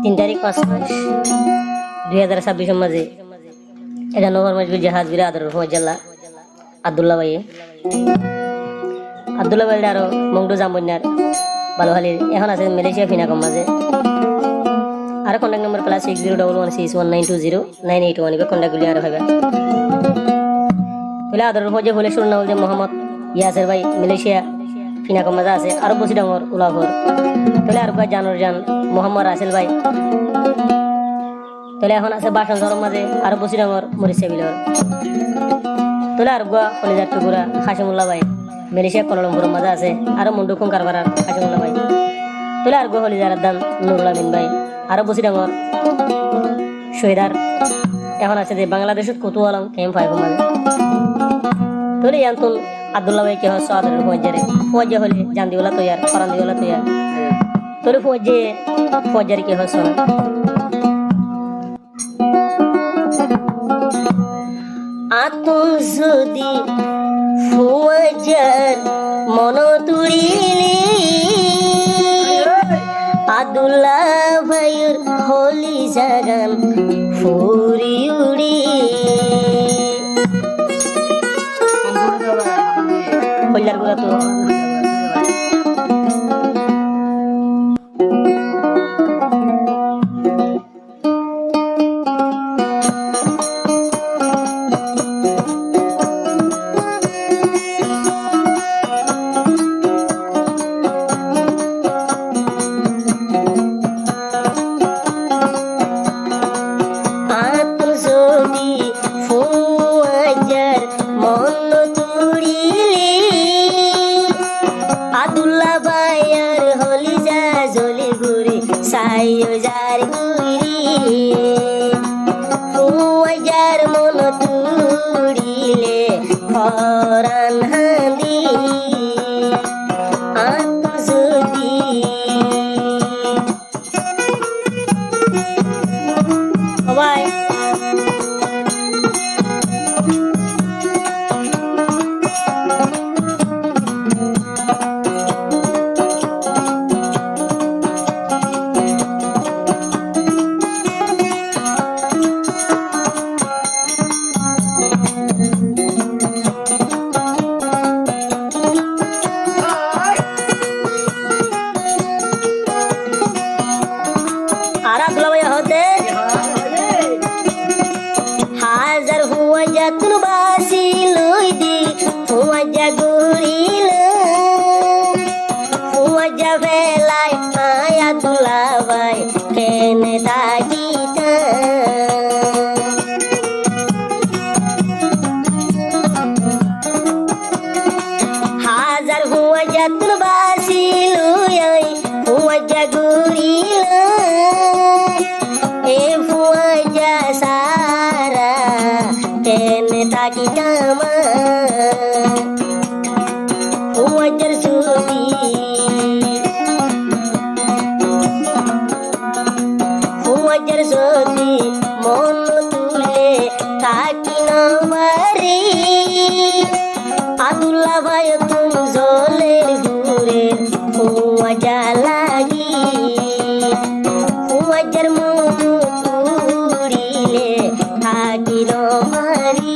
3 তারিখ 5 মাস 2026 মাঝে এটা নগর মসজিদ জাহাজ বিরা আদর জেলা আব্দুল্লাহ ভাই আরো মংডু জামবন্যার ভালো হালি এখন আছে মালয়েশিয়া ফিনাকম মাঝে আর কন্টাক্ট নম্বর +601161920981 এবে কন্টাক্ট গুলি আর ভাইবা বলে আদর হয়ে হলে শুরু না বলতে মোহাম্মদ ইয়াসের ভাই মালয়েশিয়া ফিনাকম মাঝে আছে আরো বসি ডাঙর উলাঘর তাহলে আর কয় জানোর জান মোহাম্মদ রাসেল ভাই তাহলে এখন আছে বাসন ধরম মাঝে আরো বসি ডাঙর মরিচা বিলর তাহলে আর গোয়া কলিজার টুকুরা হাসিমুল্লাহ ভাই মালয়েশিয়া কলম্বোর মাঝে আছে আরো মন্ডুকুম কারবার হাসিমুল্লাহ ভাই তাহলে আর গোয়া কলিজার দান নুরুল আমিন ভাই আরো বসি ডাঙর শহীদার এখন আছে যে বাংলাদেশত কত আলম ক্যাম্প 5 মাঝে তাহলে ইয়ান্তুল আব্দুল্লাহ ভাই কে হস আদরের ফৌজে হলে জান দিওলা তৈয়ার ফরান দিওলা তৈয়ার তোরে ফৌজের কে হস আতুন যদি ফৌজের মন তুড়িলে আব্দুল্লাহ ভাইয়ের হলি জাগান ফুরি উড়ি কল্যাণ গুলা তো আব্দুল্লাহ ভাইয়ার হলি যা জলি ঘুরে সাইও যার ঘুরি ফুয়াজার মন তুড়িলে ফরান হাঁদি আত্মজুদি সবাই হাজার হুয়া যত্ন বাসি লই দি হুয়া যা ঘুরিল হুয়া যা বেলায় আয়া দুলাবাই কেনে থাকিতা হাজার হুয়া যত্ন বাসি লই হুয়া যা ঘুরিল এ হুয়া যা সারা কেনে থাকিতামা হুয়াজার সুদি হুয়াজার সুদি মন তুলে থাকি না মারি আব্দুল্লাহ ভাই তুম জলের ঘুরে হুয়াজা লাগি হুয়াজার মন তুড়িলে থাকি না মারি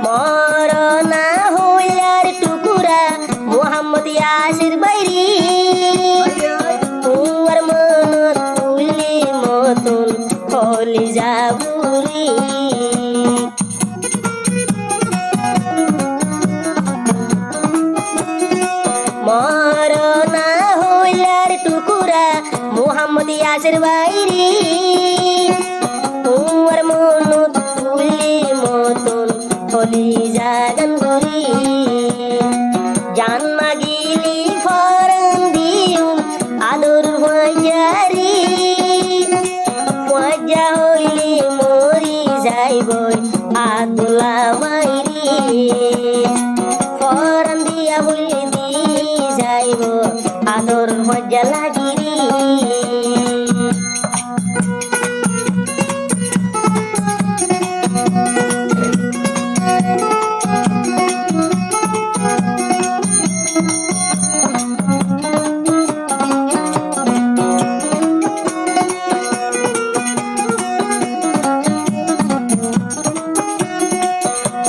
মরনা হইলার টুকুরা মোহাম্মদ ইয়াসির বাইরি তোমার মন তুলি মতন হলি যাবুরি মরনা হইলার টুকুরা মোহাম্মদ ইয়াসির বাইরি তোমার মন কলি জাগান ঘুরি জান মাগিলি ফরন দিউম আদর ভাইয়ারি পয়জা হইলি মরি যাইবই আদুলা মাইরি ফরন দিয়া হইলি দি যাইব আদর মজা লাগিরি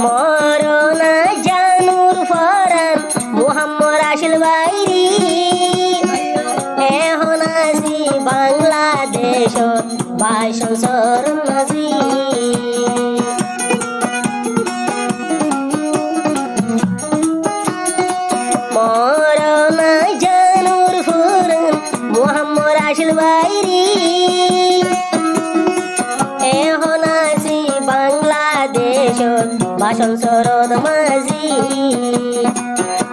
মরনা জানুর ফরান মোহাম্মদ আসিল বাইরি এখন আসি বাংলাদেশ বাইশন সরম নাজি মরনা জানুর ফরান মোহাম্মদ আসিল বাইরি এখন আসি বাংলাদেশ বাসন সরদ মাঝি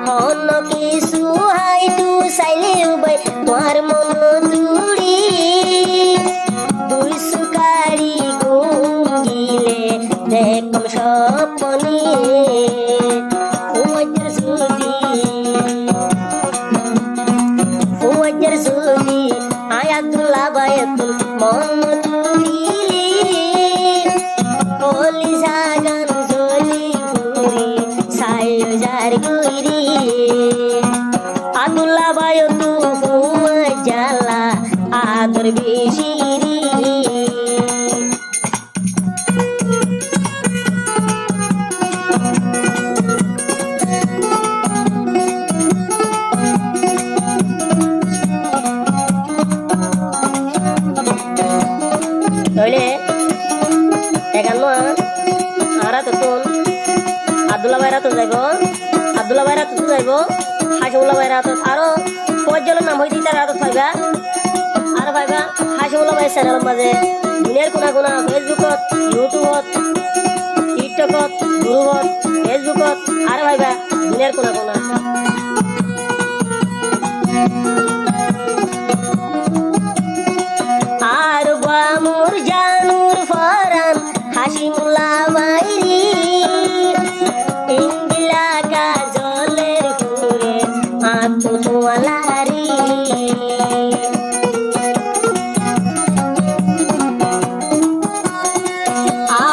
হন কিছু হাইটু চাইলে উবাই তোমার মন জুড়ি দুই সুকারি গুঙ্গিলে দেখম স্বপনে ওয়াজের সুদি আয়াতুল্লাহ বায়াতুল মন তুলিলি কলি জাগান গুইরি আদুল্লা বায়ু তু জালা আদর বেশিরি তাহলে একান্ন আরা তো আব্দুল্লাহ ভাইরা তো যাইব আব্দুল্লাহ ভাইরা তো যাইব হাসিমুল্লাহ ভাইরা তো আরো পঁয়জনের নাম হইতে তারা তো পাইবা আর পাইবা হাসিমুল্লাহ ভাই চ্যানেলের মাঝে দুনিয়ার কোনা কোনা ফেসবুকত ইউটিউবত টিকটকত গ্রুপত ফেসবুকত আর পাইবা দুনিয়ার কোনা কোনা আর বামুর জানুর ফরান হাসিমুল্লাহ ভাইরি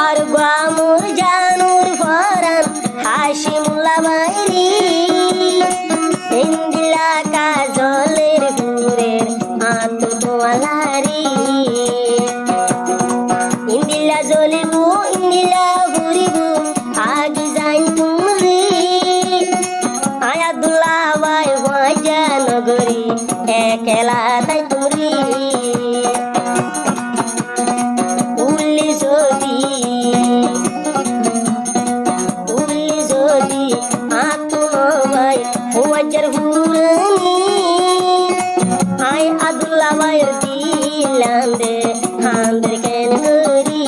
আর বামুর জানুর ফরান হাসিমুল্লাহ বাইরি ইন্দিলা কাজলের ঘুরের আত্মতোয়ালারি ইন্দিলা জ্বলিবু ইন্দিলা ঘুরিবু আগে যাই তুমি আয়াতুল্লাহ ভাই ভাজা নগরী একলা তাই তুমি উল্লি যদি আত্মা ভাই ভাজার হুরানি আয় আদুল্লাহ ভাইয়ের দিলান্দে হান্দের কেন করি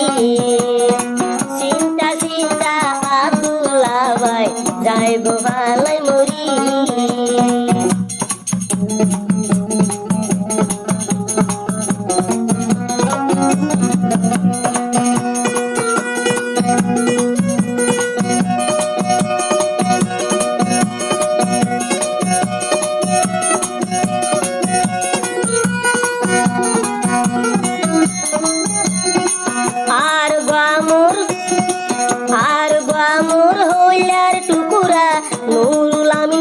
চিন্তা চিন্তা আদুল্লাহ ভাই যাইব ভালাই মরি আর বামুর হইলার টুকুরা নুরুল আমি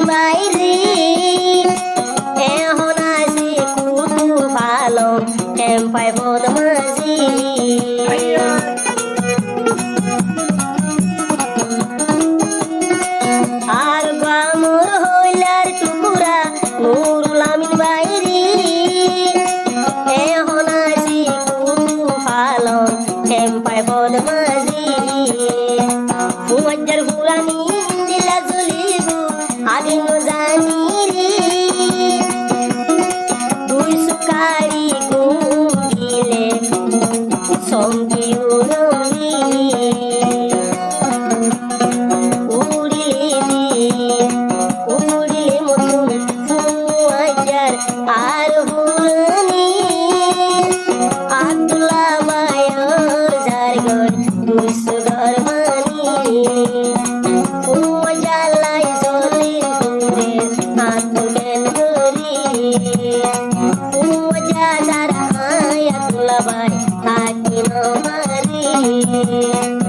বাই